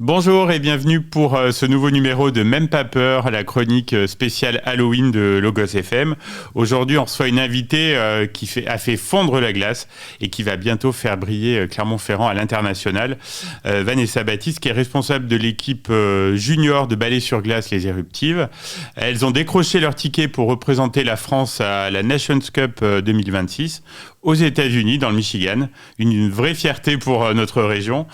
Bonjour et bienvenue pour ce nouveau numéro de Même pas peur, la chronique spéciale Halloween de Logos FM. Aujourd'hui, on reçoit une invitée qui a fait fondre la glace et qui va bientôt faire briller Clermont-Ferrand à l'international. Vanessa Baptiste, qui est responsable de l'équipe junior de ballet sur glace Les Éruptives. Elles ont décroché leur ticket pour représenter la France à la Nations Cup 2026 aux États-Unis, dans le Michigan. Une vraie fierté pour notre région.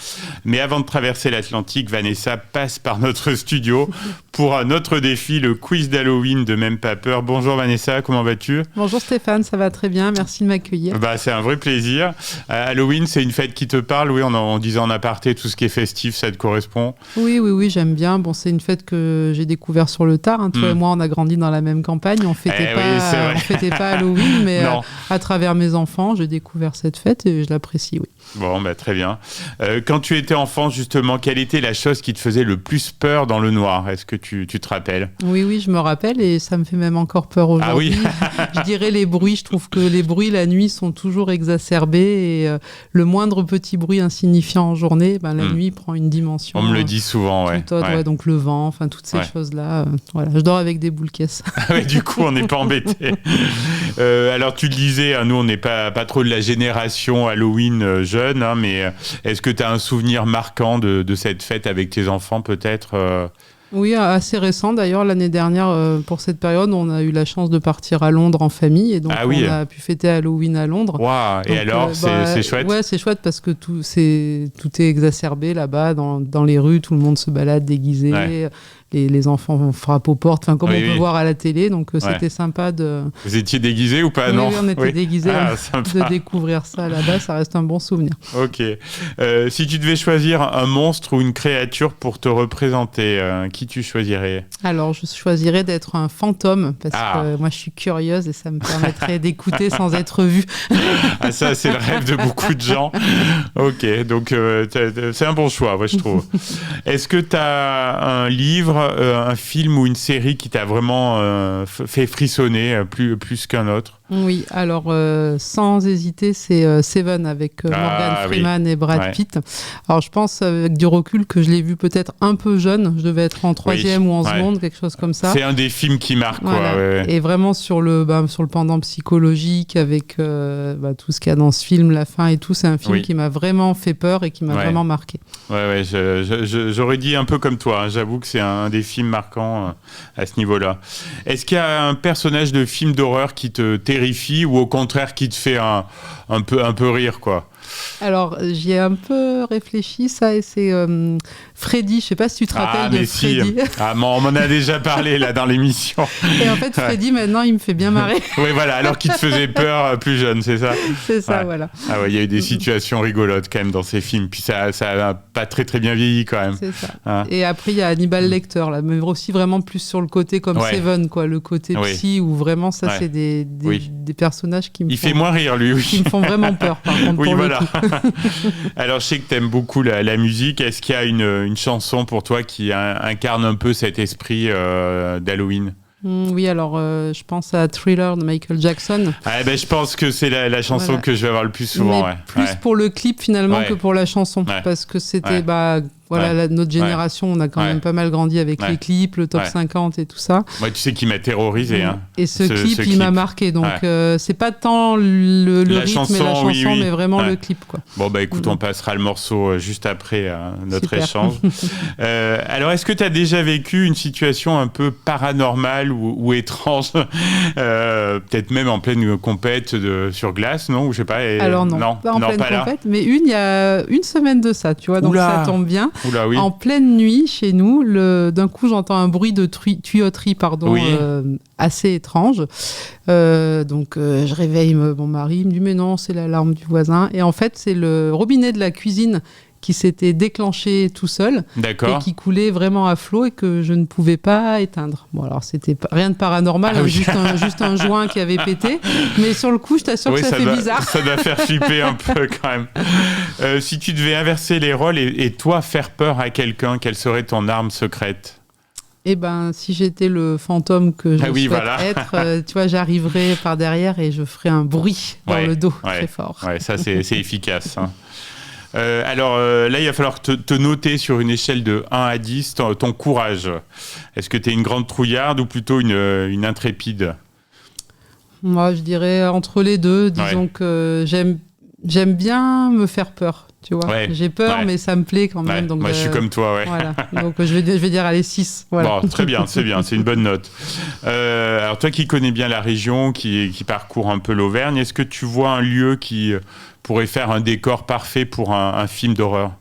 Mais avant de traverser l'Atlantique, Vanessa passe par notre studio pour un autre défi, le quiz d'Halloween de Même pas peur. Bonjour Vanessa, comment vas-tu ? Bonjour Stéphane, ça va très bien, merci de m'accueillir. C'est un vrai plaisir. Halloween, c'est une fête qui te parle ? Oui, on disait en aparté, tout ce qui est festif, ça te correspond ? Oui, j'aime bien. Bon, c'est une fête que j'ai découvert sur le tard. Toi et moi, on a grandi dans la même campagne. On fêtait pas Halloween, mais à travers mes enfants, j'ai découvert cette fête et je l'apprécie, oui. Bon, très bien. Quand tu étais enfant, justement, quelle était la chose qui te faisait le plus peur dans le noir ? Est-ce que tu te rappelles ? Oui, je me rappelle et ça me fait même encore peur aujourd'hui. Ah oui. Je dirais les bruits. Je trouve que les bruits la nuit sont toujours exacerbés et le moindre petit bruit insignifiant en journée, la nuit prend une dimension. On me le dit souvent, ouais. Donc le vent, toutes ces choses-là. Voilà, je dors avec des boules caisses. Du coup, on n'est pas embêtés. Alors, tu le disais, nous, on n'est pas trop de la génération Halloween jeune, mais est-ce que tu as un souvenir marquant de cette fête avec tes enfants, peut-être Oui, assez récent. D'ailleurs, l'année dernière, pour cette période, on a eu la chance de partir à Londres en famille. Et donc, on a pu fêter Halloween à Londres. Wow. Et alors, c'est chouette ? Ouais, c'est chouette parce que tout est exacerbé là-bas. Dans les rues, tout le monde se balade déguisé. Ouais. Les enfants frappent aux portes, comme on peut voir à la télé. Donc, c'était sympa de... Vous étiez déguisés ou pas ? Non. Oui, on était déguisés. De découvrir ça là-bas, ça reste un bon souvenir. Ok. Si tu devais choisir un monstre ou une créature pour te représenter, qui tu choisirais ? Alors, je choisirais d'être un fantôme, parce que moi, je suis curieuse et ça me permettrait d'écouter sans être vue. Ça, c'est le rêve de beaucoup de gens. Ok, donc c'est un bon choix, je trouve. Est-ce que tu as un livre, un film ou une série qui t'a vraiment fait frissonner plus qu'un autre ? Oui, alors sans hésiter, c'est Seven avec Morgan Freeman et Brad Pitt. Alors je pense avec du recul que je l'ai vu peut-être un peu jeune, je devais être en 3e ou en seconde, quelque chose comme ça. C'est un des films qui marque, voilà. Et vraiment sur le pendant psychologique avec tout ce qu'il y a dans ce film, la fin et tout, c'est un film qui m'a vraiment fait peur et qui m'a vraiment marqué. J'aurais dit un peu comme toi, j'avoue que c'est un des films marquants à ce niveau-là. Est-ce qu'il y a un personnage de film d'horreur qui te terrifie ou au contraire qui te fait un peu rire, quoi ? Alors, j'y ai un peu réfléchi, ça, et c'est Freddy. Je sais pas si tu te rappelles de Freddy. On m'en a déjà parlé, là, dans l'émission. Et en fait, Freddy, maintenant, il me fait bien marrer. Oui, voilà, alors qu'il te faisait peur plus jeune, c'est ça ? C'est ça, voilà. Il y a eu des situations rigolotes, quand même, dans ces films. Puis ça a pas très, très bien vieilli, quand même. C'est ça. Et après, il y a Hannibal Lecter, là, mais aussi vraiment plus sur le côté comme Seven, quoi, le côté psy, où vraiment, ça, c'est des personnages qui me fait moins rire, lui, oui. Qui me font vraiment peur, par contre, pour le coup. Alors, je sais que tu aimes beaucoup la musique. Est-ce qu'il y a une chanson pour toi qui incarne un peu cet esprit d'Halloween ? Oui, alors je pense à Thriller de Michael Jackson. Je pense que c'est la chanson que je vais avoir le plus souvent. Mais plus pour le clip finalement que pour la chanson. Parce que c'était... notre génération, on a quand même pas mal grandi avec les clips, le top 50 et tout ça. Moi, tu sais qu'il m'a terrorisé. Et ce clip, il m'a marqué. Donc, c'est pas tant le rythme chanson, et la chanson, mais vraiment le clip, quoi. Bon, écoute, on passera le morceau juste après notre échange. Alors, est-ce que tu as déjà vécu une situation un peu paranormale ou étrange peut-être même en pleine compète sur glace, non ? Ou je sais pas. Alors non, pas en pleine compète, mais il y a une semaine de ça, tu vois, donc ça tombe bien. Oula, oui. En pleine nuit, chez nous, d'un coup, j'entends un bruit de tuyauterie, assez étrange. Donc, je réveille mon mari, il me dit « Mais non, c'est l'alarme du voisin. » Et en fait, c'est le robinet de la cuisine qui s'était déclenché tout seul. D'accord. Et qui coulait vraiment à flot et que je ne pouvais pas éteindre. Bon, alors, c'était rien de paranormal, juste un joint qui avait pété. Mais sur le coup, je t'assure que ça fait bizarre. Ça doit faire flipper un peu quand même. Si tu devais inverser les rôles et toi faire peur à quelqu'un, quelle serait ton arme secrète ? Si j'étais le fantôme que je souhaite être, tu vois, j'arriverais par derrière et je ferais un bruit dans le dos très fort. Ouais, ça c'est efficace. Hein. Alors là, il va falloir te noter sur une échelle de 1 à 10 ton courage. Est-ce que tu es une grande trouillarde ou plutôt une intrépide? Moi, je dirais entre les deux. Disons que j'aime bien me faire peur. Tu vois, j'ai peur, mais ça me plaît quand même. Donc, moi, je suis comme toi, Voilà. Donc, je vais dire, allez, 6. Voilà. Bon, très bien, c'est une bonne note. Alors, toi qui connais bien la région, qui parcourt un peu l'Auvergne, est-ce que tu vois un lieu qui pourrait faire un décor parfait pour un film d'horreur?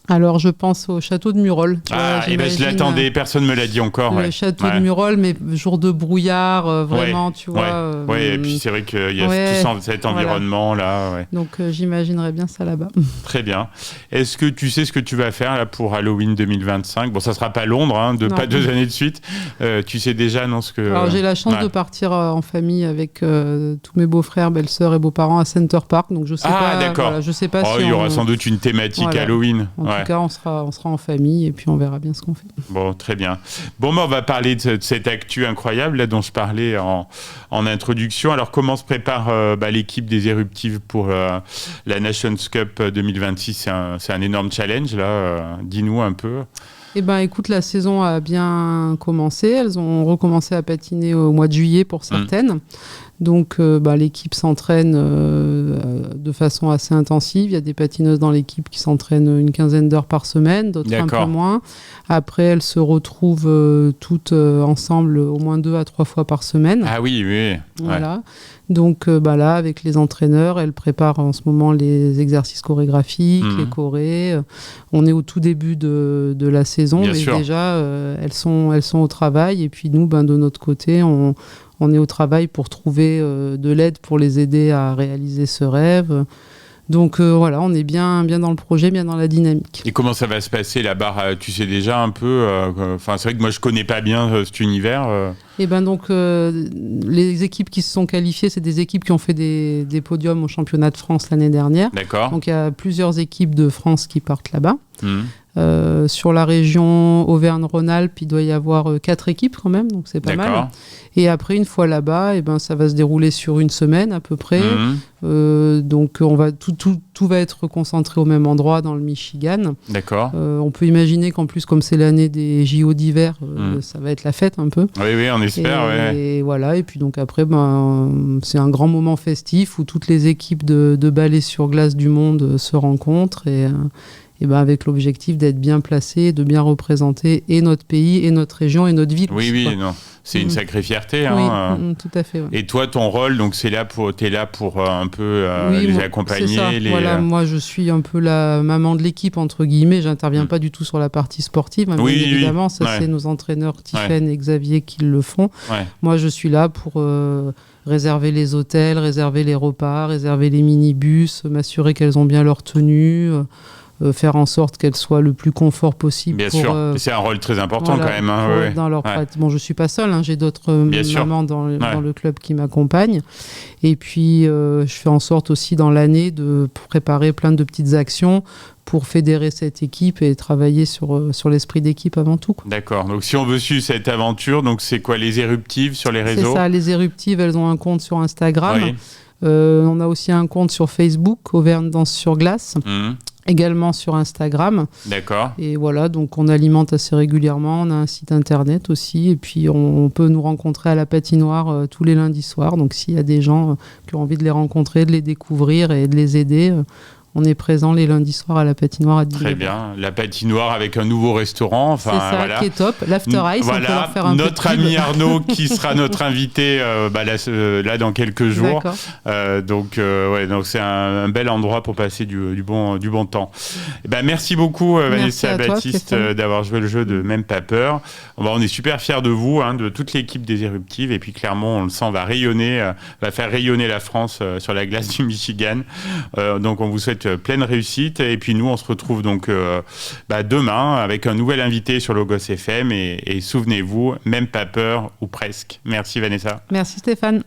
Alors, je pense au château de Murol. Je l'attendais, personne ne me l'a dit encore. Le château de Murol, mais jour de brouillard, vraiment, tu vois. Et puis c'est vrai qu'il y a tout cet environnement-là. Ouais. Donc, j'imaginerais bien ça là-bas. Très bien. Est-ce que tu sais ce que tu vas faire là, pour Halloween 2025 ? Bon, ça ne sera pas Londres, pas 2 années de suite. Tu sais déjà, non, ce que... Alors, j'ai la chance de partir en famille avec tous mes beaux-frères, belles-sœurs et beaux-parents à Center Park. Donc, je sais pas. D'accord. Voilà, je sais pas si il y aura sans doute une thématique Halloween. En tout cas, on sera en famille et puis on verra bien ce qu'on fait. Bon, très bien. Bon, on va parler de cette actu incroyable là, dont je parlais en introduction. Alors, comment se prépare l'équipe des Éruptives pour la Nations Cup 2026 ? C'est un énorme challenge, là. Dis-nous un peu. Eh bien, écoute, la saison a bien commencé. Elles ont recommencé à patiner au mois de juillet pour certaines. Donc, l'équipe s'entraîne de façon assez intensive. Il y a des patineuses dans l'équipe qui s'entraînent une quinzaine d'heures par semaine, d'autres un peu moins. Après, elles se retrouvent toutes ensemble au moins 2 à 3 fois par semaine. Ah oui. Voilà. Donc là, avec les entraîneurs, elles préparent en ce moment les exercices chorégraphiques, les chorés. On est au tout début de la saison, mais déjà, elles sont au travail. Et puis nous, de notre côté, on est au travail pour trouver de l'aide pour les aider à réaliser ce rêve. Donc on est bien dans le projet, bien dans la dynamique. Et comment ça va se passer là-bas ? Tu sais déjà un peu c'est vrai que moi je connais pas bien cet univers. Et les équipes qui se sont qualifiées, c'est des équipes qui ont fait des podiums au championnat de France l'année dernière. D'accord. Donc il y a plusieurs équipes de France qui partent là-bas. Sur la région Auvergne-Rhône-Alpes, il doit y avoir 4 équipes quand même, donc c'est pas mal. Et après, une fois là-bas, ça va se dérouler sur une semaine à peu près. Donc tout va être concentré au même endroit dans le Michigan. D'accord. On peut imaginer qu'en plus, comme c'est l'année des JO d'hiver, ça va être la fête un peu. Oui, on espère. Et voilà. Et puis donc après, c'est un grand moment festif où toutes les équipes de ballet sur glace du monde se rencontrent et avec l'objectif d'être bien placé, de bien représenter et notre pays, et notre région, et notre ville. C'est une sacrée fierté. Oui, tout à fait. Ouais. Et toi, ton rôle, donc t'es là pour un peu les accompagner. C'est ça. Voilà, moi, je suis un peu la maman de l'équipe, entre guillemets. J'interviens pas du tout sur la partie sportive. Bien évidemment, c'est nos entraîneurs Tiffaine et Xavier qui le font. Moi, je suis là pour réserver les hôtels, réserver les repas, réserver les minibus, m'assurer qu'elles ont bien leur tenue. Faire en sorte qu'elle soit le plus confort possible. Bien sûr, c'est un rôle très important quand même. Dans leur Bon, je ne suis pas seule, j'ai d'autres mamans dans le club qui m'accompagnent. Et puis, je fais en sorte aussi dans l'année de préparer plein de petites actions pour fédérer cette équipe et travailler sur l'esprit d'équipe avant tout. D'accord. Donc, si on veut suivre cette aventure, donc c'est quoi, les Éruptives sur les réseaux ? C'est ça, les Éruptives, elles ont un compte sur Instagram. On a aussi un compte sur Facebook, Auvergne Danse sur Glace. Également sur Instagram. D'accord. Et voilà, donc on alimente assez régulièrement. On a un site internet aussi. Et puis on peut nous rencontrer à la patinoire tous les lundis soirs. Donc s'il y a des gens qui ont envie de les rencontrer, de les découvrir et de les aider, on est présent les lundis soirs à la patinoire à 10h. Très bien. La patinoire avec un nouveau restaurant. C'est ça, qui est top. L'After Ice, on peut leur faire un peu de notre ami Arnaud qui sera notre invité là dans quelques jours. Donc c'est un bel endroit pour passer du bon temps. Merci beaucoup Vanessa Baptiste d'avoir joué le jeu de Même pas peur. On est super fiers de vous, de toute l'équipe des Éruptives. Et puis clairement, on le sent, va faire rayonner la France sur la glace du Michigan. Donc on vous souhaite pleine réussite, et puis nous on se retrouve donc demain avec un nouvel invité sur Logos FM et souvenez-vous, même pas peur ou presque. Merci Vanessa. Merci Stéphane.